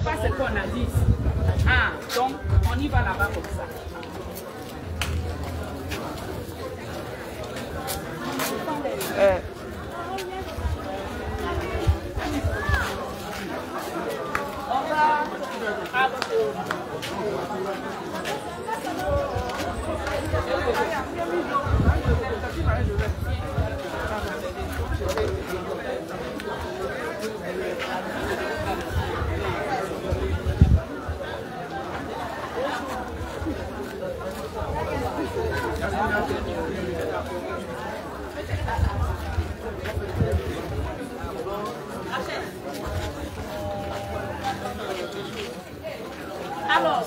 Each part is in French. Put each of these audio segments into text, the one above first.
pas ce qu'on a dit. Ah, donc on y va là-bas comme ça. On va alors,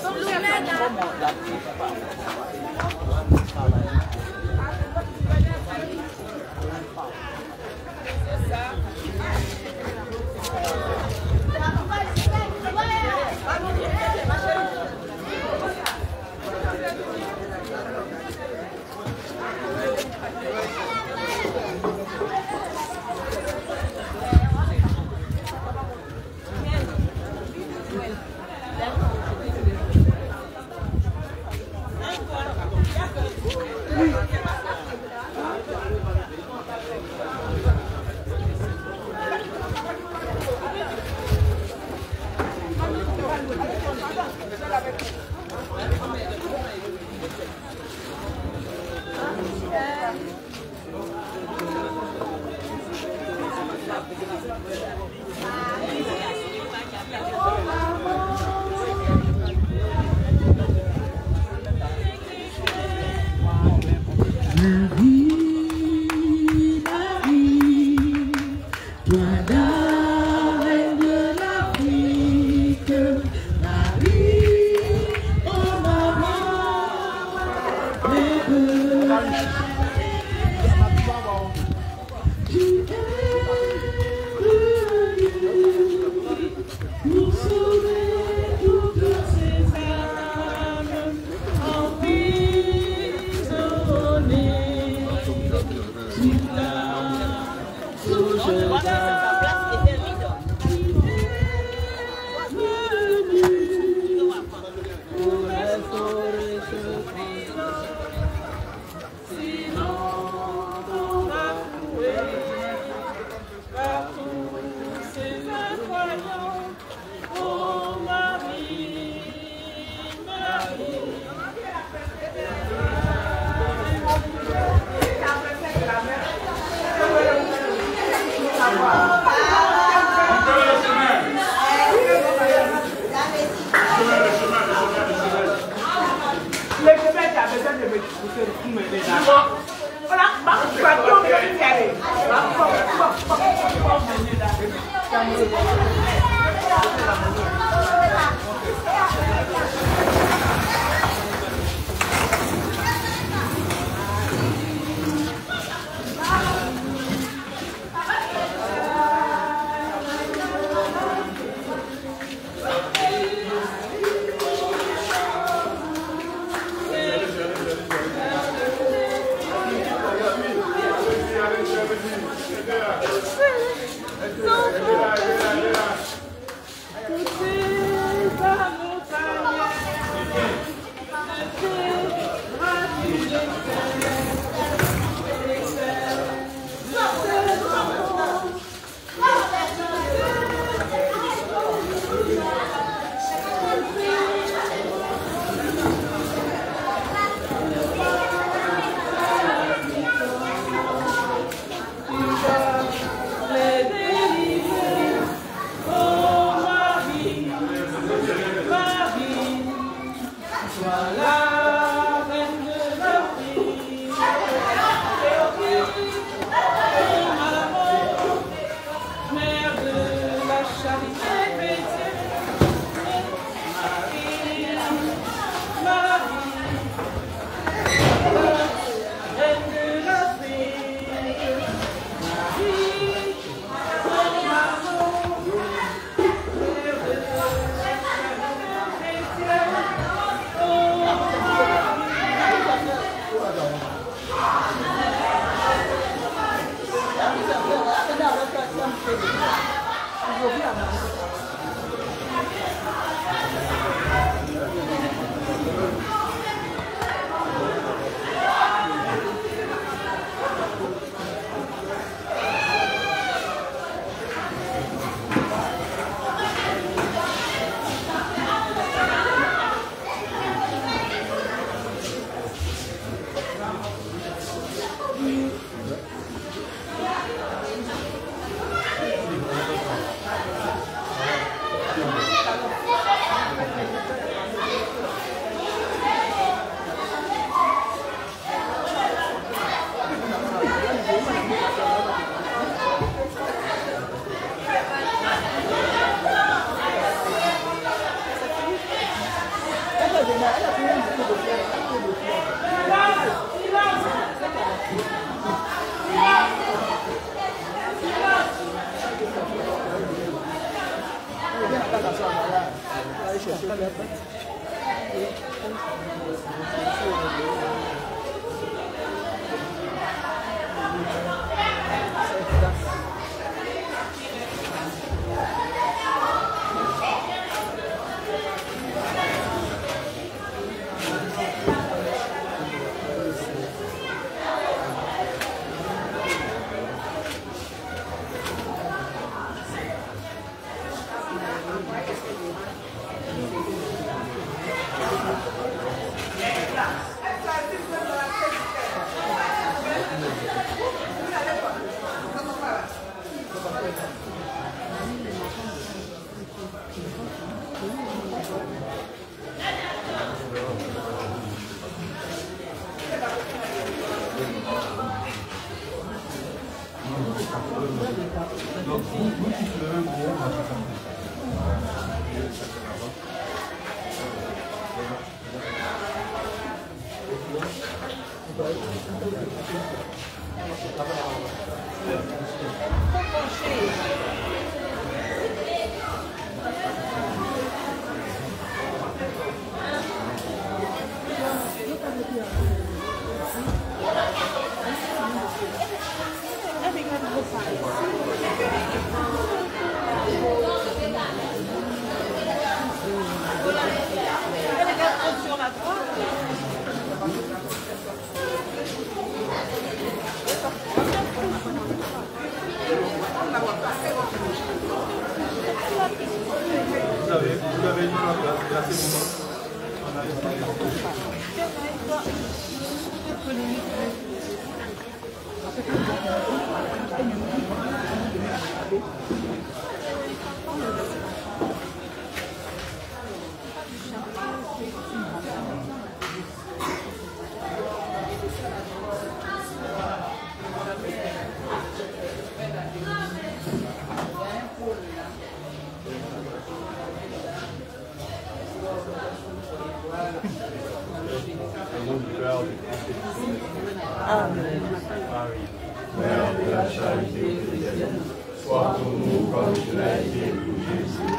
Mère de la charité chrétienne, sois pour nous comme tu l'as été pour Jésus,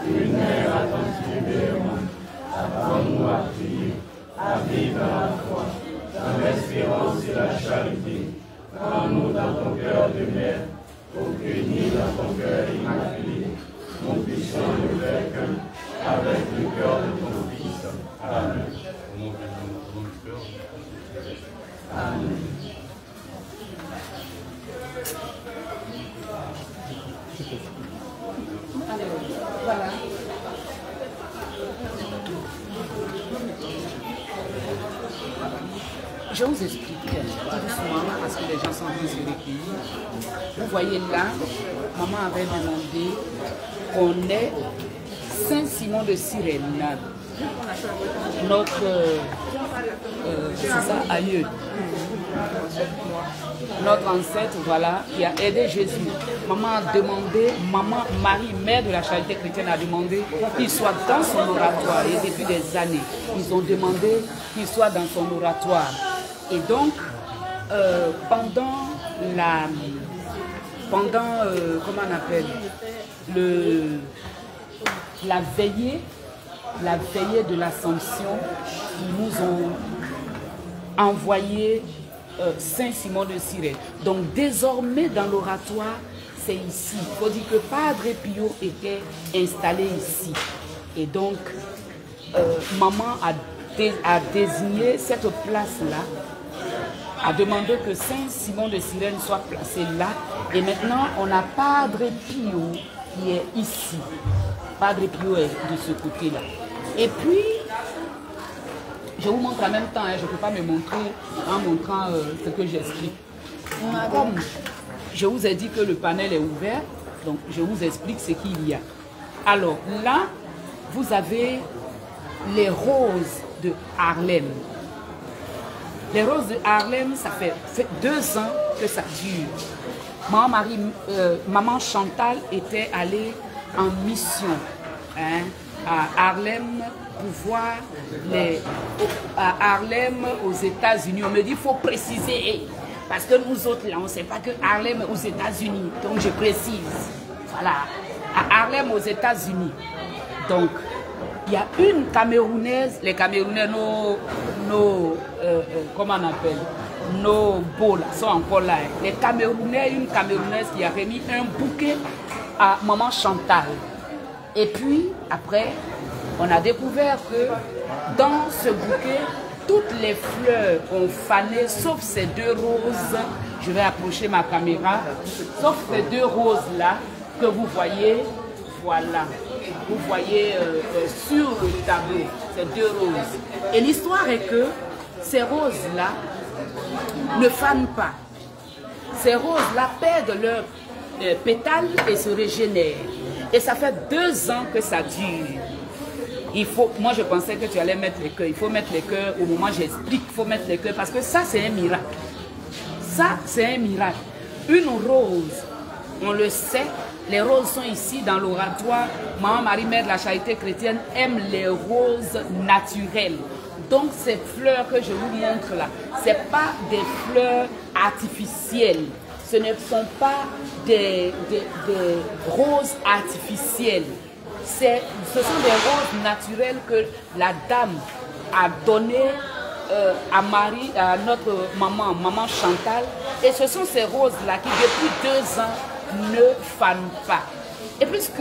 une mère attentive et aimante. Apprends-nous à prier, à vivre dans la foi, dans l'espérance et la charité. Prends-nous dans ton cœur de mère, pour qu'unis dans ton cœur immaculé, nous puissions le faire qu'un avec le cœur de ton Fils. Amen. Amen. Voilà. Je vous explique tout doucement parce que les gens sont en train de se recueillir. Vous voyez là, maman avait demandé qu'on ait Saint-Simon de Cyrène, notre c'est ça, aïeux, notre ancêtre, voilà, qui a aidé Jésus. Maman a demandé, maman Marie, mère de la charité chrétienne, a demandé qu'il soit dans son oratoire. Et depuis des années, ils ont demandé qu'il soit dans son oratoire. Et donc, pendant comment on appelle, la veillée de l'Assomption, ils nous ont envoyé Saint-Simon de Cyrène. Donc désormais dans l'oratoire, c'est ici. Il faut dire que Padre Pio était installé ici. Et donc, maman a désigné cette place-là, a demandé que Saint-Simon de Cyrène soit placé là. Et maintenant, on a Padre Pio qui est ici. Padre Pio est de ce côté-là. Et puis, je vous montre en même temps, hein, je ne peux pas me montrer en montrant ce que j'explique. Comme je vous ai dit que le panel est ouvert, donc je vous explique ce qu'il y a. Alors là, vous avez les roses de Harlem. Les roses de Harlem, ça fait 2 ans que ça dure. Maman Chantal était allée en mission, hein, à Harlem pour voir à Harlem aux États-Unis. On me dit qu'il faut préciser, parce que nous autres là, on ne sait pas que Harlem est aux États-Unis. Donc je précise, voilà, à Harlem aux États-Unis. Donc Il y a une Camerounaise, les Camerounais, comment on appelle, nos beaux là, sont encore là. Les Camerounais, une Camerounaise qui a remis un bouquet à maman Chantal. Et puis, après, on a découvert que dans ce bouquet, toutes les fleurs ont fané, sauf ces deux roses. Je vais approcher ma caméra. Sauf ces deux roses-là que vous voyez, voilà. Vous voyez sur le tableau, ces deux roses. Et l'histoire est que ces roses-là ne fanent pas. Ces roses-là perdent leurs pétales et se régénèrent. Et ça fait 2 ans que ça dure. Moi je pensais que tu allais mettre les cœurs. Il faut mettre les cœurs au moment où j'explique. Il faut mettre les cœurs parce que ça c'est un miracle. Ça c'est un miracle. Une rose, on le sait, les roses sont ici dans l'oratoire. Maman Marie-Mère de la Charité chrétienne aime les roses naturelles. Donc ces fleurs que je vous montre là, ce n'est pas des fleurs artificielles. Ce ne sont pas des roses artificielles. Ce sont des roses naturelles que la dame a données à notre maman Chantal. Et ce sont ces roses-là qui depuis 2 ans ne fanent pas. Et puisque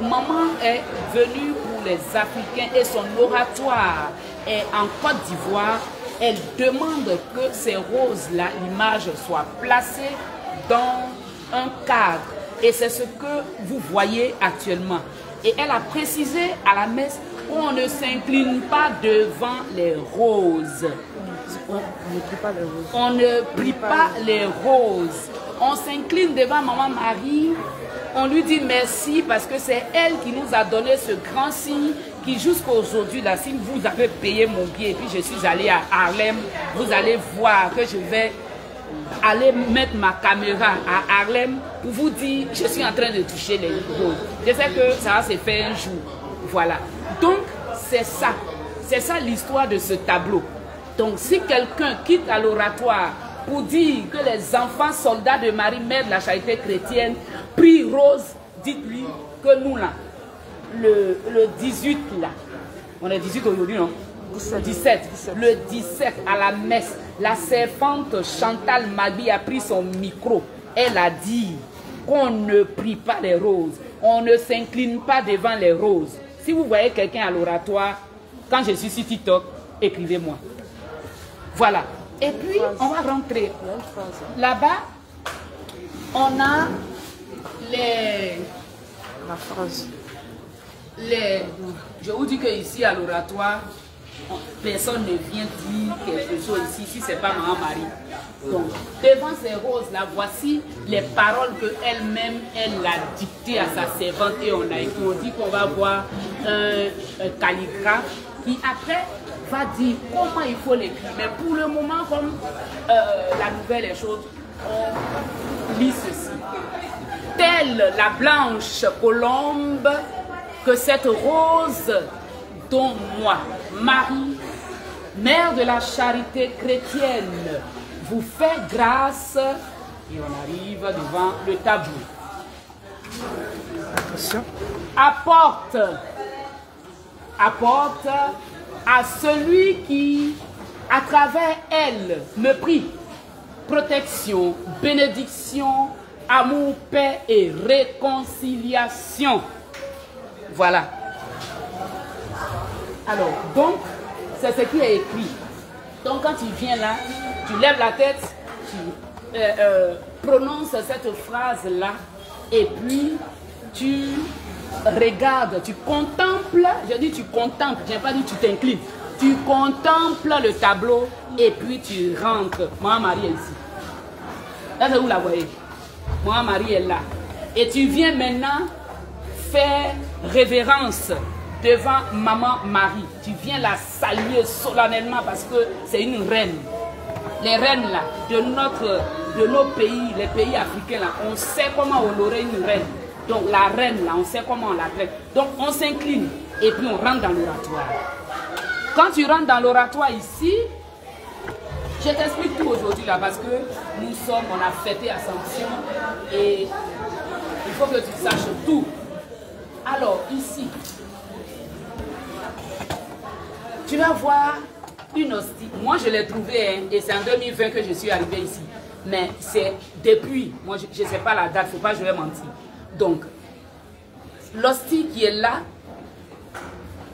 maman est venue pour les Africains et son oratoire est en Côte d'Ivoire, elle demande que ces roses-là, l'image soit placée dans un cadre. Et c'est ce que vous voyez actuellement. Et elle a précisé à la messe qu'on ne s'incline pas devant les roses. On ne prie pas les roses. On s'incline devant Maman Marie. On lui dit merci parce que c'est elle qui nous a donné ce grand signe qui jusqu'à aujourd'hui, là, si vous avez payé mon billet et puis je suis allée à Harlem, vous allez voir que je vais aller mettre ma caméra à Harlem pour vous dire je suis en train de toucher les roses. Je sais que ça va se faire un jour. Voilà. Donc, c'est ça l'histoire de ce tableau. Donc, si quelqu'un quitte à l'oratoire pour dire que les enfants soldats de Marie-Mère de la Charité chrétienne prient rose, dites-lui que nous là, le 18 là, on est 18 aujourd'hui non? 17. Le 17 à la messe, la servante Chantal Magui a pris son micro. Elle a dit qu'on ne prie pas les roses, on ne s'incline pas devant les roses. Si vous voyez quelqu'un à l'oratoire, quand je suis sur TikTok, écrivez-moi. Voilà. Et puis, on va rentrer. Là-bas, on a la phrase. Je vous dis qu'ici, à l'oratoire, personne ne vient dire quelque chose ici, si ce n'est pas Maman Marie. Donc, devant ces roses-là, voici les paroles qu'elle-même, elle a dictées à sa servante et on dit qu'on va voir un calligraphe qui après va dire comment il faut l'écrire. Mais pour le moment, comme la nouvelle est chaude, on lit ceci. Telle la blanche colombe que cette rose dont moi, Marie, Mère de la Charité chrétienne, vous fait grâce. Et on arrive devant le tableau. Apporte à celui qui, à travers elle, me prie protection, bénédiction, amour, paix et réconciliation. Voilà. Alors, donc, c'est ce qui est écrit. Donc, quand tu viens là, tu lèves la tête, tu prononces cette phrase-là, et puis tu regardes, tu contemples, je dis tu contemples, je n'ai pas dit tu t'inclines, tu contemples le tableau, et puis tu rentres. Maman Marie est ici. Là, c'est où la voyez? Maman Marie est là. Et tu viens maintenant faire révérence devant Maman Marie. Tu viens la saluer solennellement parce que c'est une reine. Les reines là, de nos pays, les pays africains là, on sait comment honorer une reine. Donc la reine là, on sait comment on la traite. Donc on s'incline et puis on rentre dans l'oratoire. Quand tu rentres dans l'oratoire ici, je t'explique tout aujourd'hui là parce que on a fêté Ascension et il faut que tu saches tout. Alors ici, tu vas voir une hostie. Moi, je l'ai trouvée, hein, et c'est en 2020 que je suis arrivée ici. Mais c'est depuis, moi, je ne sais pas la date, il ne faut pas que je vais mentir. Donc, l'hostie qui est là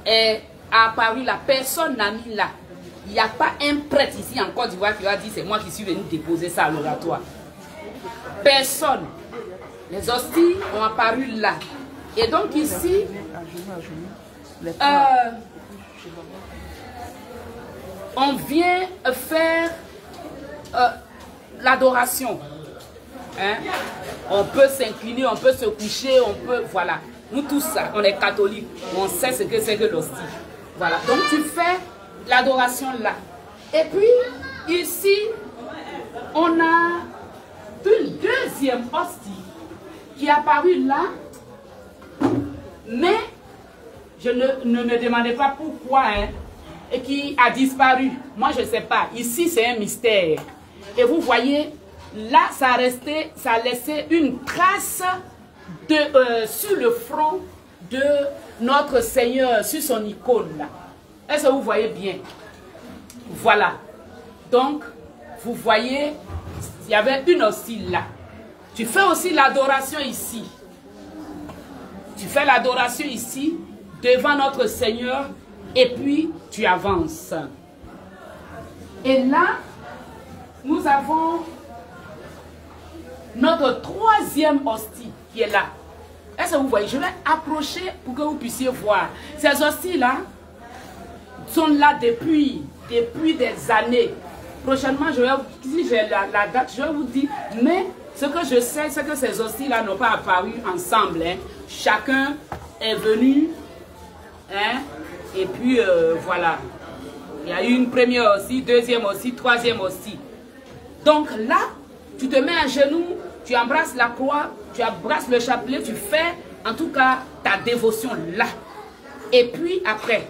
est apparue là, personne n'a mis là. Il n'y a pas un prêtre ici en Côte d'Ivoire qui va dire c'est moi qui suis venu déposer ça à l'oratoire. Personne. Les hosties ont apparu là. Et donc ici, on vient faire l'adoration. Hein? On peut s'incliner, on peut se coucher, on peut... Voilà. Nous tous, ça, on est catholiques. On sait ce que c'est que l'hostie. Voilà. Donc tu fais l'adoration là. Et puis, ici, on a une deuxième hostie qui est apparue là. Mais, je ne me demandais pas pourquoi, hein, et qui a disparu. Moi, je ne sais pas. Ici, c'est un mystère. Et vous voyez, là, ça a laissé une trace sur le front de notre Seigneur, sur son icône là. Est-ce que vous voyez bien? Voilà. Donc, vous voyez, il y avait une hostie là. Tu fais aussi l'adoration ici. Tu fais l'adoration ici, devant notre Seigneur, et puis tu avances. Et là, nous avons notre troisième hostie qui est là. Est-ce que vous voyez? Je vais approcher pour que vous puissiez voir. Ces hosties-là sont là depuis des années. Prochainement, si j'ai la date, je vais vous dire. Mais ce que je sais, c'est que ces hosties-là n'ont pas apparu ensemble. Hein. Chacun est venu. Hein, et puis, voilà. Il y a eu une première hostie, deuxième hostie, troisième hostie. Donc là, tu te mets à genoux, tu embrasses la croix, tu embrasses le chapelet, tu fais en tout cas ta dévotion là. Et puis après,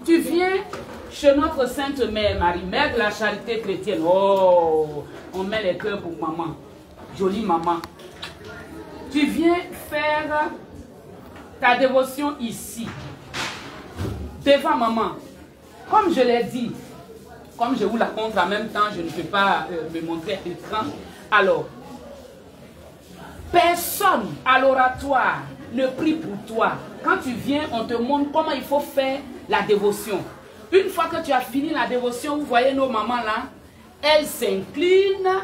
tu viens chez notre Sainte Mère Marie, Mère de la Charité chrétienne. Oh, on met les cœurs pour maman, jolie maman. Tu viens faire ta dévotion ici, devant maman. Comme je l'ai dit, comme je vous la montre en même temps, je ne peux pas me montrer à l'écran. Alors, personne à l'oratoire ne prie pour toi. Quand tu viens, on te montre comment il faut faire la dévotion. Une fois que tu as fini la dévotion, vous voyez nos mamans là, elles s'inclinent,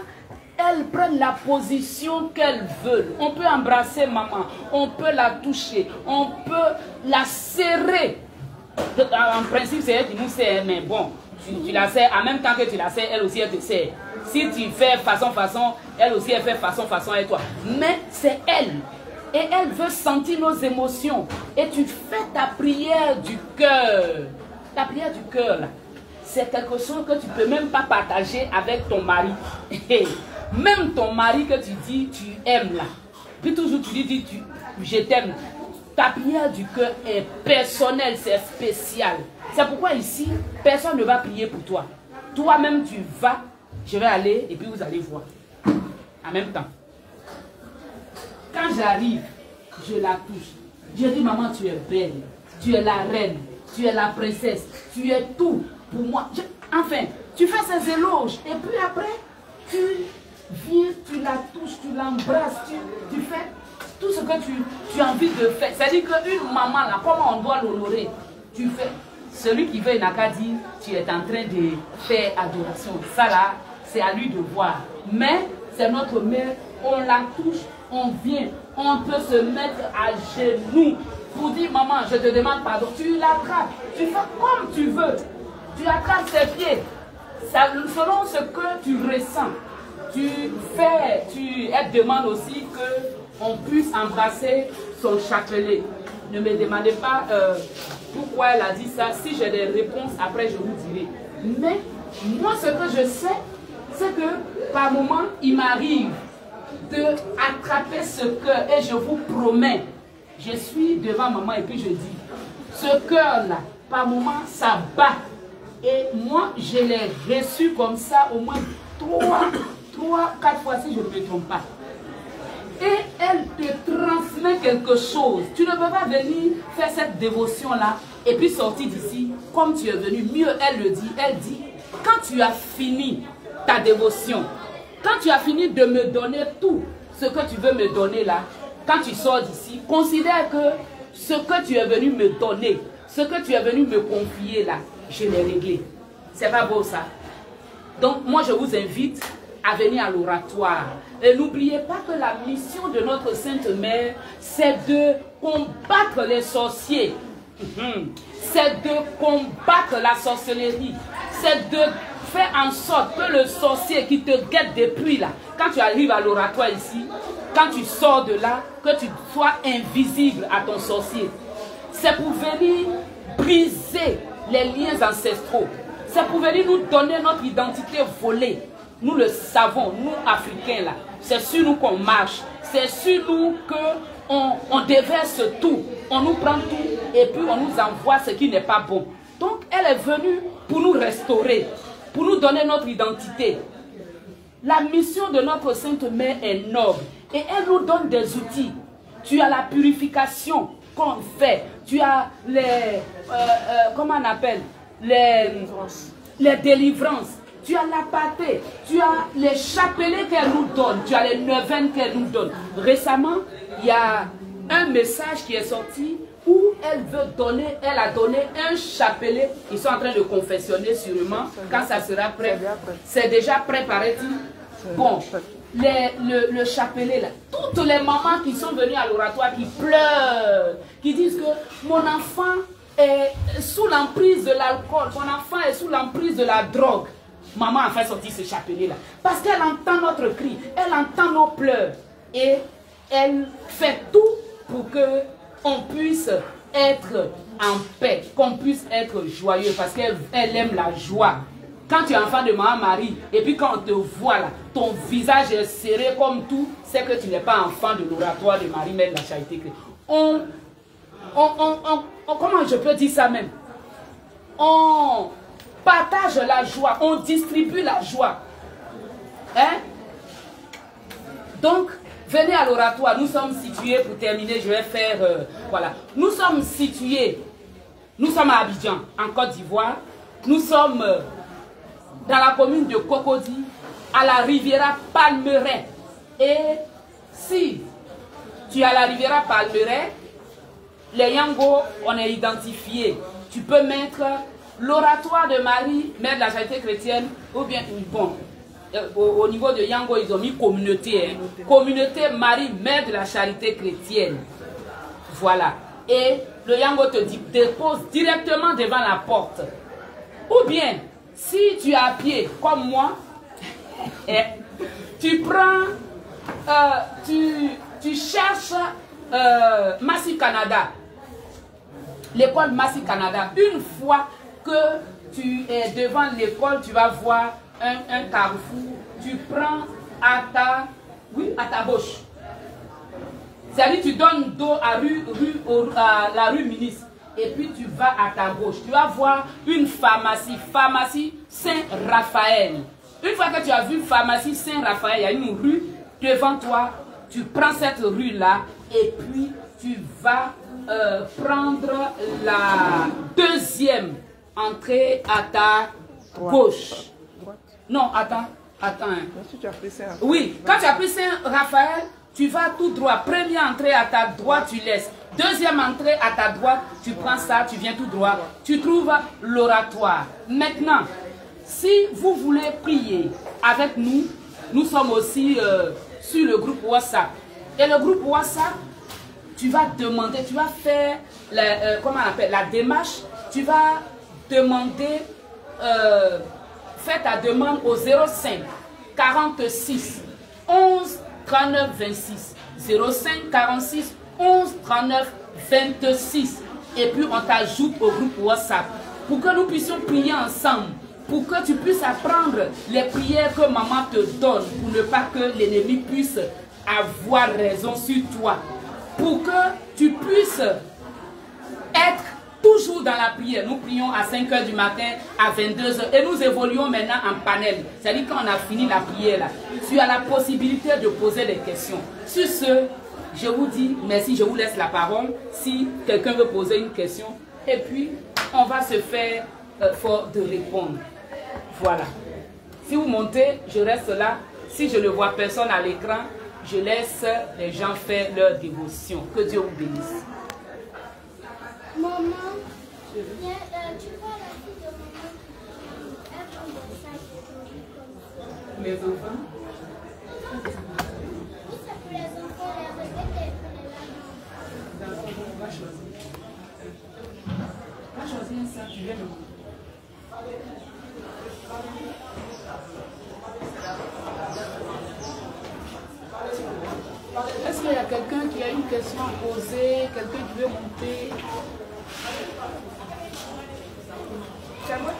elles prennent la position qu'elles veulent. On peut embrasser maman, on peut la toucher, on peut la serrer. En principe, c'est elle qui nous sert, mais bon, tu la sers, en même temps que tu la sers, elle aussi elle te sert. Si tu fais façon, elle aussi elle fait façon avec toi. Mais c'est elle. Et elle veut sentir nos émotions. Et tu fais ta prière du cœur. Ta prière du cœur, là, c'est quelque chose que tu ne peux même pas partager avec ton mari. Même ton mari que tu dis tu aimes là. Puis toujours tu lui dis je t'aime. Ta prière du cœur est personnelle, c'est spécial. C'est pourquoi ici, personne ne va prier pour toi. Toi-même tu vas, je vais aller et puis vous allez voir. En même temps. Quand j'arrive, je la touche. Je dis maman tu es belle, tu es la reine, tu es la princesse, tu es tout pour moi. Enfin, tu fais ces éloges et puis après, tu viens, tu la touches, tu l'embrasses, tu fais tout ce que tu as envie de faire. C'est-à-dire qu'une maman, là, comment on doit l'honorer? Tu fais, celui qui veut n'a qu'à dire, tu es en train de faire adoration. Ça là, c'est à lui de voir. Mais c'est notre mère, on la touche, on vient, on peut se mettre à genoux pour dire, maman, je te demande pardon. Tu l'attrapes, tu fais comme tu veux. Tu attrapes ses pieds. Ça, selon ce que tu ressens, elle demande aussi qu'on puisse embrasser son chapelet. Ne me demandez pas pourquoi elle a dit ça. Si j'ai des réponses, après je vous dirai. Mais moi, ce que je sais, c'est que par moment, il m'arrive d'attraper ce cœur et je vous promets, je suis devant maman et puis je dis, ce cœur-là, par moment, ça bat. Et moi, je l'ai reçu comme ça au moins 3, 4 fois si je ne me trompe pas. et elle te transmet quelque chose. Tu ne peux pas venir faire cette dévotion-là et puis sortir d'ici comme tu es venu. Mieux, elle le dit. Elle dit, quand tu as fini ta dévotion, quand tu as fini de me donner tout ce que tu veux me donner là, quand tu sors d'ici, considère que ce que tu es venu me donner, ce que tu es venu me confier là, je l'ai réglé. C'est pas beau ça? Donc moi je vous invite à venir à l'oratoire. Et n'oubliez pas que la mission de notre Sainte Mère, c'est de combattre les sorciers. C'est de combattre la sorcellerie. C'est de faire en sorte que le sorcier qui te guette depuis là, quand tu arrives à l'oratoire ici, quand tu sors de là, que tu sois invisible à ton sorcier. C'est pour venir briser les liens ancestraux. C'est pour venir nous donner notre identité volée. Nous le savons, nous Africains là. C'est sur nous qu'on marche. C'est sur nous qu'on déverse tout. On nous prend tout et puis on nous envoie ce qui n'est pas bon. Donc elle est venue pour nous restaurer, pour nous donner notre identité. La mission de notre Sainte Mère est noble et elle nous donne des outils. Tu as la purification qu'on fait. Tu as les... comment on appelle? Les délivrances. Tu as la pâtée. Tu as les chapelets qu'elle nous donne. Tu as les neuvaines qu'elle nous donne. Récemment, il y a un message qui est sorti où elle a donné un chapelet. Ils sont en train de confessionner sûrement. Quand ça sera prêt. C'est déjà prêt, paraît-il. Bon, le chapelet là. Toutes les mamans qui sont venues à l'oratoire, qui pleurent, qui disent que mon enfant est sous l'emprise de l'alcool, mon enfant est sous l'emprise de la drogue. Maman a fait sortir ce chapelet là. Parce qu'elle entend notre cri, elle entend nos pleurs. Et elle fait tout pour que on puisse être en paix, qu'on puisse être joyeux, parce qu'elle aime la joie. Quand tu es enfant de Maman Marie, et puis quand on te voit là, ton visage est serré comme tout, c'est que tu n'es pas enfant de l'oratoire de Marie, Mère de la Charité Chrétienne. Comment je peux dire ça même? On partage la joie, on distribue la joie. Hein? Donc, venez à l'oratoire. Nous sommes situés, pour terminer, je vais faire... voilà. Nous sommes situés, nous sommes à Abidjan, en Côte d'Ivoire. Nous sommes dans la commune de Cocody, à la Riviera Palmeraie. Et si tu as la Riviera Palmeraie, les Yango, on est identifié. Tu peux mettre l'oratoire de Marie, Mère de la Charité Chrétienne, ou bien, bon, au niveau de Yango, ils ont mis communauté. Hein. Communauté Marie, Mère de la Charité Chrétienne. Voilà. Et le Yango te dépose directement devant la porte. Ou bien, si tu es à pied, comme moi, tu prends, tu cherches Massy Canada. L'école Massy Canada. Une fois que tu es devant l'école, tu vas voir un carrefour. Tu prends à ta gauche. C'est-à-dire tu donnes dos à la rue Ministre. Et puis tu vas à ta gauche. Tu vas voir une pharmacie. Pharmacie Saint-Raphaël. Une fois que tu as vu pharmacie Saint-Raphaël, il y a une rue devant toi. Tu prends cette rue-là et puis tu vas prendre la deuxième entrée à ta gauche. Non, attends. Hein. Oui, quand tu as pris Saint-Raphaël, tu vas tout droit. Première entrée à ta droite, tu laisses. Deuxième entrée à ta droite, tu prends ça, tu viens tout droit. Tu trouves l'oratoire. Maintenant, si vous voulez prier avec nous, nous sommes aussi sur le groupe WhatsApp. Et le groupe WhatsApp, tu vas demander, tu vas faire comment on appelle, la démarche. Tu vas demander, fais ta demande au 05 46 11 39 26. 05 46 11 39 26. Et puis on t'ajoute au groupe WhatsApp pour que nous puissions prier ensemble. Pour que tu puisses apprendre les prières que maman te donne. Pour ne pas que l'ennemi puisse avoir raison sur toi. Pour que tu puisses être toujours toujours dans la prière. Nous prions à 5 h du matin, à 22 h. Et nous évoluons maintenant en panel. C'est-à-dire quand on a fini la prière là, tu as la possibilité de poser des questions. Sur ce, je vous dis merci, je vous laisse la parole. Si quelqu'un veut poser une question, et puis on va se faire fort de répondre. Voilà. Si vous montez, je reste là. Si je ne vois personne à l'écran, je laisse les gens faire leur dévotion. Que Dieu vous bénisse. Maman, tu vois la fille de maman, elle prend des sacs comme ça. Les enfants? Oui, c'est pour les enfants, les recettes et pour les laments. D'accord, on va choisir. On va choisir un sac, tu viens de moi. Est-ce qu'il y a quelqu'un qui a une question à poser, quelqu'un qui veut monter? C'est à moi.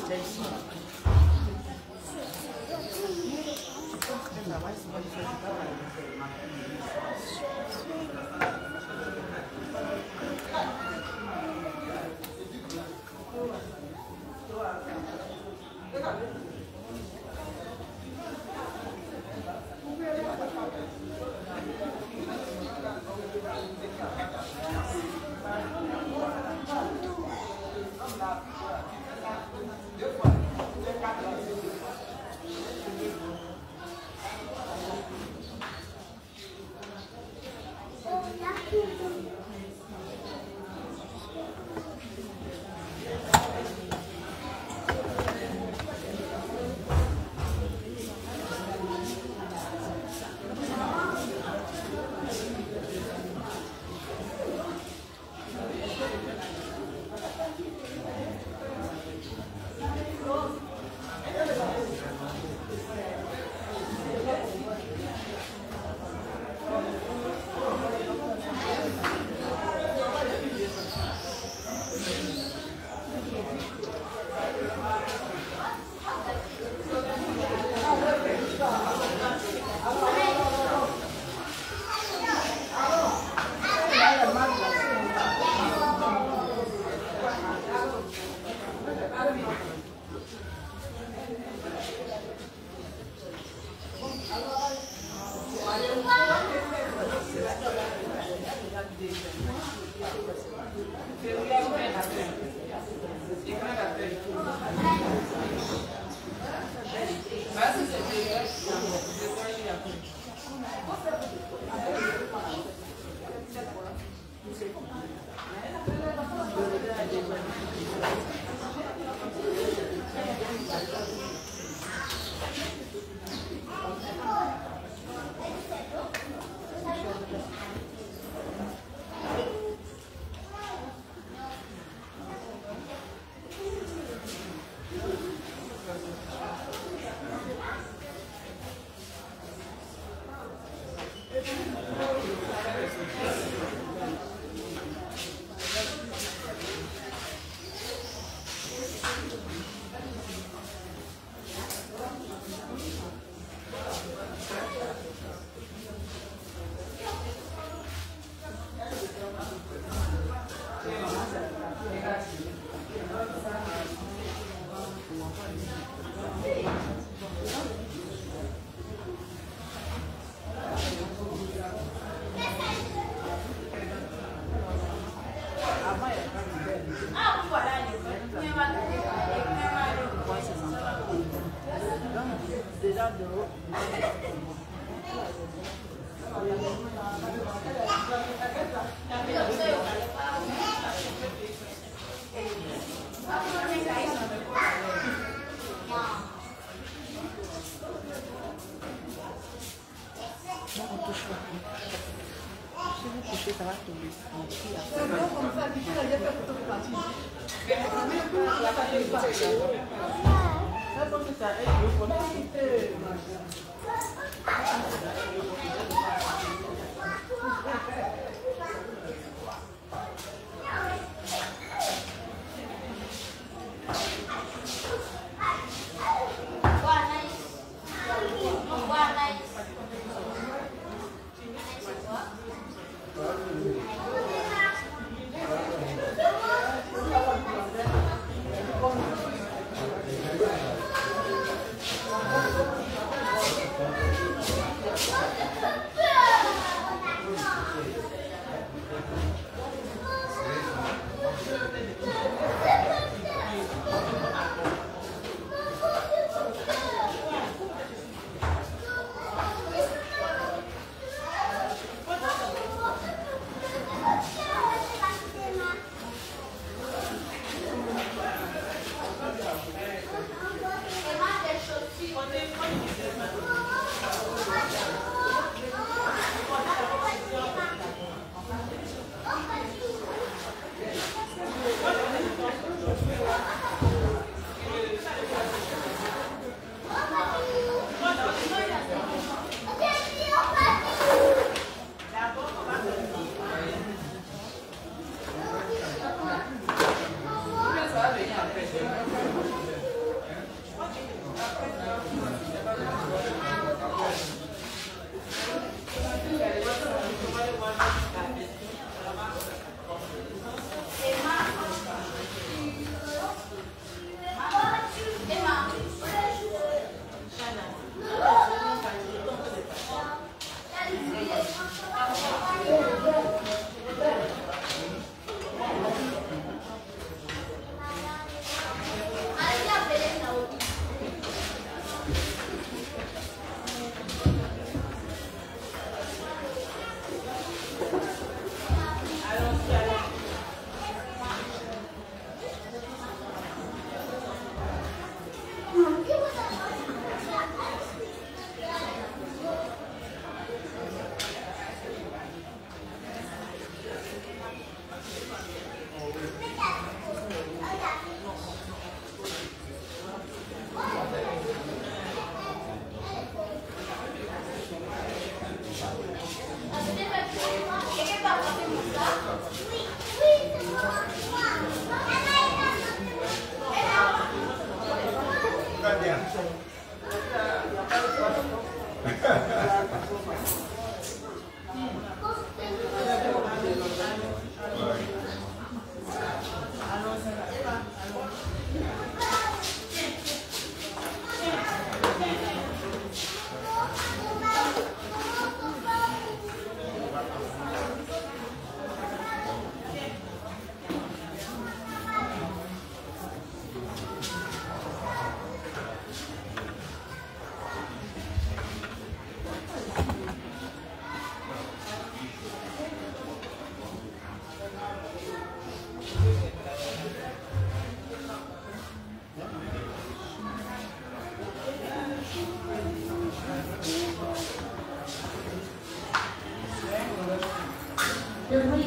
Merci.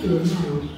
源头。